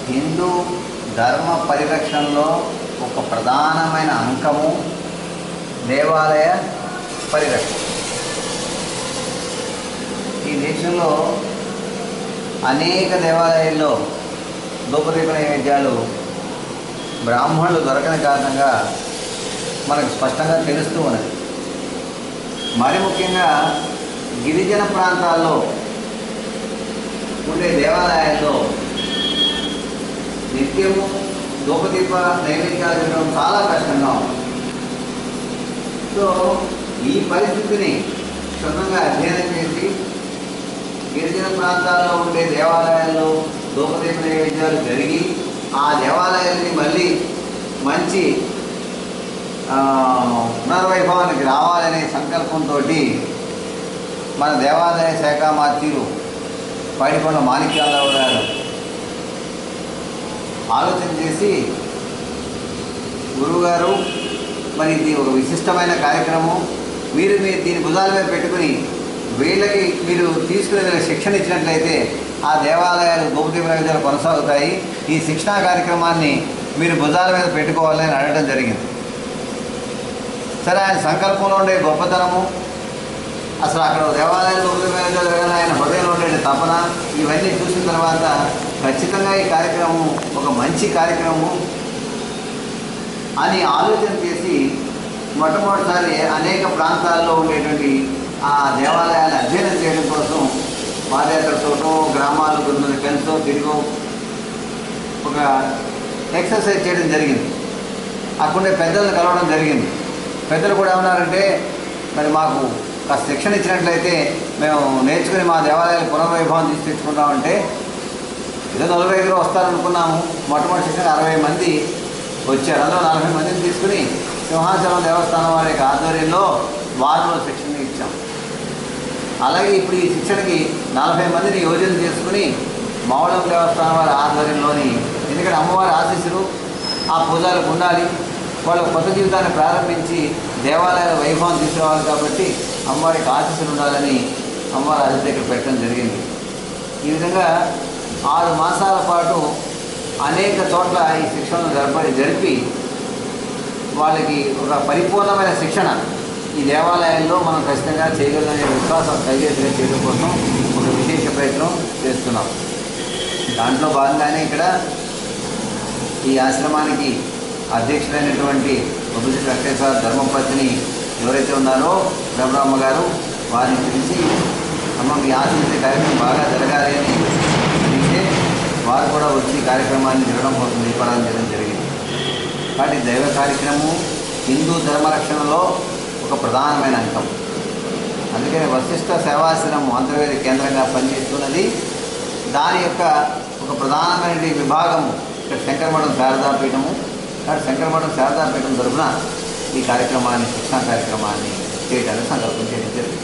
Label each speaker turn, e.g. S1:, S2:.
S1: హిందూ ధర్మ పరిరక్షణలో ఒక ప్రధానమైన అంకము దేవాలయ పరిరక్షణ. ఈ దేశంలో అనేక దేవాలయాల్లో ధూపదీప నైవేద్యాలు బ్రాహ్మణులు దొరకని కారణంగా మనకు స్పష్టంగా తెలుస్తూ ఉన్నది. మరి ముఖ్యంగా గిరిజన ప్రాంతాల్లో ఉండే దేవాలయాల్లో నిత్యము ధూపదీప నైవేద్యాలు తినడం చాలా కష్టంగా ఉంది. సో ఈ పరిస్థితిని క్షుణ్ణంగా అధ్యయనం చేసి గిరిజన ప్రాంతాల్లో ఉండే దేవాలయాల్లో ధూపదీప నైవేద్యాలు జరిగి ఆ దేవాలయాన్ని మళ్ళీ మంచి పునర్వైభవానికి రావాలనే సంకల్పంతో మన దేవాదాయ శాఖ మంత్రులు పైడికొండ మాణిక్యాలరావు గారు ఆలోచన చేసి, గురువుగారు మరి ఇది ఒక విశిష్టమైన కార్యక్రమం, మీరు దీని భుజాల మీద పెట్టుకుని వీళ్ళకి మీరు తీసుకునే శిక్షణ ఇచ్చినట్లయితే ఆ దేవాలయాలు ధూపదీప నైవేద్యాలు కొనసాగుతాయి, ఈ శిక్షణా కార్యక్రమాన్ని మీరు భుజాల మీద పెట్టుకోవాలని అడగడం జరిగింది. సరే, ఆయన సంకల్పంలో ఉండే గొప్పతనము, అసలు అక్కడ దేవాలయాలు ధూపదీప నైవేద్యాలు జరగాలని ఆయన హృదయంలో ఉండే తపన, ఇవన్నీ చూసిన తర్వాత ఖచ్చితంగా ఈ కార్యక్రమం ఒక మంచి కార్యక్రమము అని ఆలోచన చేసి మొట్టమొదటిసారి అనేక ప్రాంతాల్లో ఉండేటువంటి ఆ దేవాలయాన్ని అధ్యయనం చేయడం కోసం పాదయాత్రతోటో గ్రామాలు కొన్ని కలిసో తిరిగో ఒక ఎక్సర్సైజ్ చేయడం జరిగింది. అక్కడే పెద్దలను కలవడం జరిగింది. పెద్దలు కూడా ఏమన్నారంటే, మరి మాకు కాస్త శిక్షణ ఇచ్చినట్లయితే మేము నేర్చుకుని మా దేవాలయాలు పునర్వైభవం తెచ్చుకుంటామంటే, ఏదో 45 వస్తారనుకున్నాము. మొట్టమొదటి శిక్షణ 60 మంది వచ్చారు. అందులో 40 మందిని తీసుకుని సింహాచలం దేవస్థానం వారి యొక్క ఆధ్వర్యంలో వారంలో శిక్షణ ఇచ్చాం. అలాగే ఇప్పుడు ఈ శిక్షణకి 40 మందిని యోజన చేసుకుని మావళం దేవస్థానం వారి ఆధ్వర్యంలోని, ఎందుకంటే అమ్మవారి ఆశీస్సులు ఆ పూజలకు ఉండాలి, వాళ్ళ కొత్త జీవితాన్ని ప్రారంభించి దేవాలయాల వైభవం తీసుకురావాలి కాబట్టి అమ్మవారికి ఆశీస్సులు ఉండాలని అమ్మవారి ఆశీస్సులు పెట్టడం జరిగింది. ఈ విధంగా 6 మాసాల పాటు అనేక చోట్ల ఈ శిక్షణను జరిపి వాళ్ళకి ఒక పరిపూర్ణమైన శిక్షణ ఈ దేవాలయాల్లో మనం ఖచ్చితంగా చేయగలనే విశ్వాసం కలిగేట్టుగా చేయడం కోసం ఒక విశేష ప్రయత్నం చేస్తున్నాం. దాంట్లో భాగంగానే ఇక్కడ ఈ ఆశ్రమానికి అధ్యక్షుడైనటువంటి ఉపజ వెంకటేశ్వర ధర్మపత్ని ఎవరైతే ఉన్నారో బ్రహ్మరామ్మ గారు, వారిని పిలిచి అమ్మ మీ ఆశించే కార్యక్రమం బాగా జరగాలి అని అడిగితే వారు కూడా వచ్చి కార్యక్రమాన్ని జరగడం కోసం దీపారాధన చేయడం జరిగింది. కాబట్టి దైవ కార్యక్రమము హిందూ ధర్మరక్షణలో ఒక ప్రధానమైన అంకం. అందుకని వశిష్ఠ సేవాశ్రమం అంతర్వేద కేంద్రంగా పనిచేస్తున్నది. దాని యొక్క ఒక ప్రధానమైన విభాగము ఇక్కడ శంకరమఠం శారదాపీఠము. కాబట్టి శంకరమఠం శారదాపీఠం తరఫున ఈ కార్యక్రమాన్ని, శిక్షణా కార్యక్రమాన్ని చేయడానికి సంకల్పం చేయడం జరిగింది.